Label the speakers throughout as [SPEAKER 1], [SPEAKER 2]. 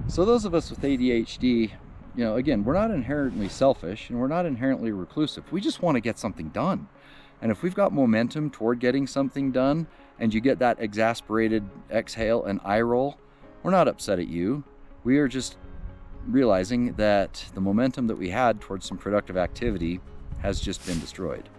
[SPEAKER 1] So those of us with ADHD, again, we're not inherently selfish and we're not inherently reclusive. We just want to get something done. And if we've got momentum toward getting something done and you get that exasperated exhale and eye roll, we're not upset at you. We are just realizing that the momentum that we had towards some productive activity has just been destroyed.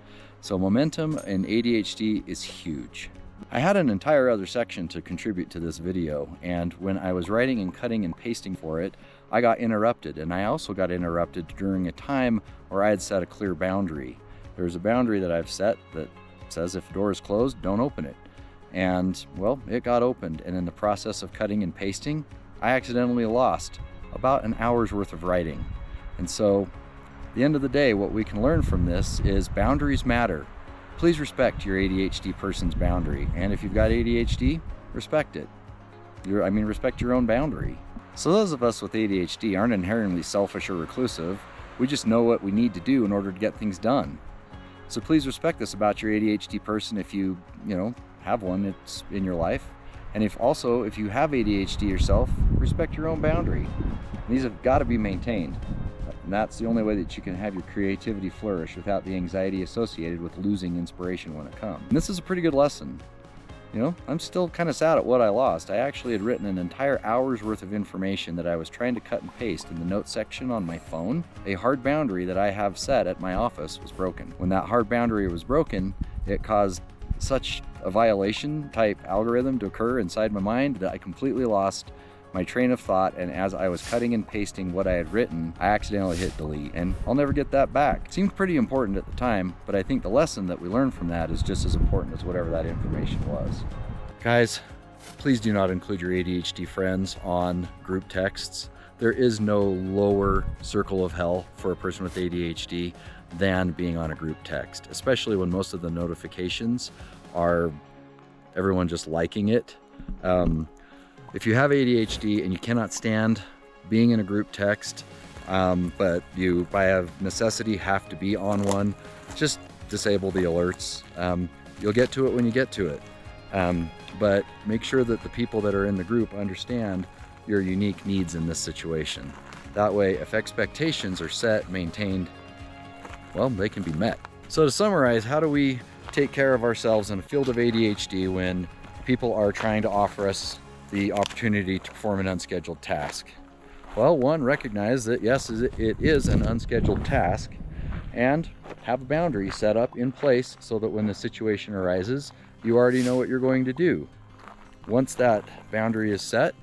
[SPEAKER 1] So momentum in ADHD is huge. I had an entire other section to contribute to this video, and when I was writing and cutting and pasting for it, I got interrupted, and I also got interrupted during a time where I had set a clear boundary. There's a boundary that I've set that says if the door is closed, don't open it. And well, it got opened, and in the process of cutting and pasting, I accidentally lost about an hour's worth of writing. And so at the end of the day, what we can learn from this is boundaries matter. Please respect your ADHD person's boundary. And if you've got ADHD, respect it. Respect your own boundary. So those of us with ADHD aren't inherently selfish or reclusive. We just know what we need to do in order to get things done. So please respect this about your ADHD person if you have one that's in your life. And if you have ADHD yourself, respect your own boundary. These have got to be maintained. And that's the only way that you can have your creativity flourish without the anxiety associated with losing inspiration when it comes. And this is a pretty good lesson. I'm still kind of sad at what I lost. I actually had written an entire hour's worth of information that I was trying to cut and paste in the notes section on my phone. A hard boundary that I have set at my office was broken. When that hard boundary was broken, it caused such a violation type algorithm to occur inside my mind that I completely lost my train of thought, and as I was cutting and pasting what I had written, I accidentally hit delete, and I'll never get that back. It seemed pretty important at the time, but I think the lesson that we learned from that is just as important as whatever that information was. Guys, please do not include your ADHD friends on group texts. There is no lower circle of hell for a person with ADHD than being on a group text, especially when most of the notifications are everyone just liking it. If you have ADHD and you cannot stand being in a group text, but you by necessity have to be on one, just disable the alerts. You'll get to it when you get to it. But make sure that the people that are in the group understand your unique needs in this situation. That way, if expectations are set, maintained, well, they can be met. So to summarize, how do we take care of ourselves in a field of ADHD when people are trying to offer us the opportunity to perform an unscheduled task? Well, one, recognize that yes, it is an unscheduled task, and have a boundary set up in place so that when the situation arises, you already know what you're going to do. Once that boundary is set,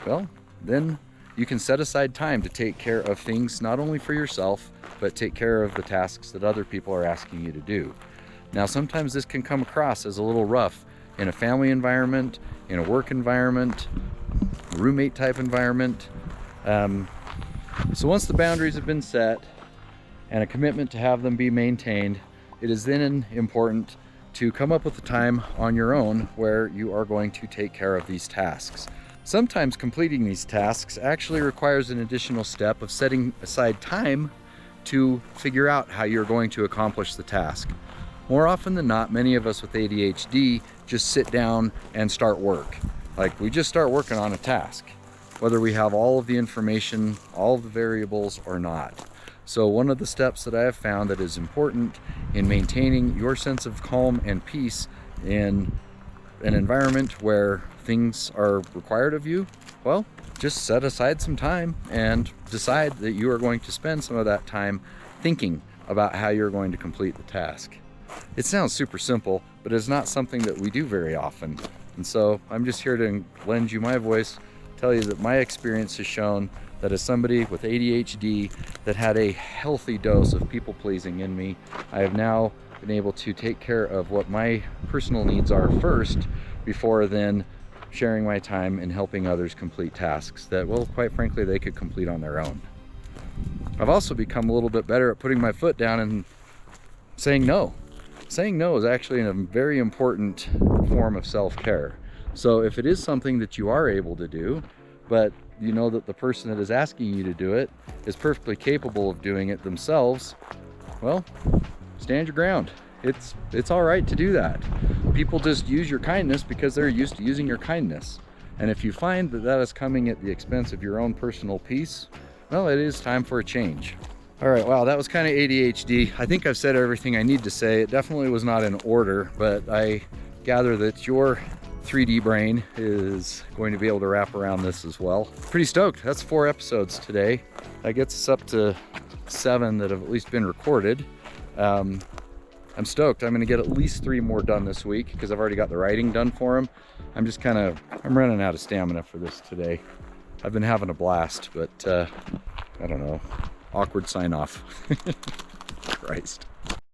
[SPEAKER 1] well, then you can set aside time to take care of things not only for yourself, but take care of the tasks that other people are asking you to do. Now, sometimes this can come across as a little rough in a family environment, in a work environment, roommate type environment. So once the boundaries have been set and a commitment to have them be maintained, it is then important to come up with a time on your own where you are going to take care of these tasks. Sometimes completing these tasks actually requires an additional step of setting aside time to figure out how you're going to accomplish the task. More often than not, many of us with ADHD just sit down and start work. Like, we just start working on a task, whether we have all of the information, all of the variables or not. So one of the steps that I have found that is important in maintaining your sense of calm and peace in an environment where things are required of you, well, just set aside some time and decide that you are going to spend some of that time thinking about how you're going to complete the task. It sounds super simple, but it's not something that we do very often. And so I'm just here to lend you my voice, tell you that my experience has shown that as somebody with ADHD that had a healthy dose of people pleasing in me, I have now been able to take care of what my personal needs are first, before then sharing my time and helping others complete tasks that, well, quite frankly, they could complete on their own. I've also become a little bit better at putting my foot down and saying no. Saying no is actually a very important form of self-care. So if it is something that you are able to do, but you know that the person that is asking you to do it is perfectly capable of doing it themselves, well, stand your ground. It's all right to do that. People just use your kindness because they're used to using your kindness. And if you find that that is coming at the expense of your own personal peace, well, it is time for a change. All right, wow, that was kind of ADHD. I think I've said everything I need to say. It definitely was not in order, but I gather that your 3D brain is going to be able to wrap around this as well. Pretty stoked. That's 4 episodes today. That gets us up to 7 that have at least been recorded. I'm stoked. I'm gonna get at least 3 more done this week because I've already got the writing done for them. I'm running out of stamina for this today. I've been having a blast, but I don't know. Awkward sign off. Christ.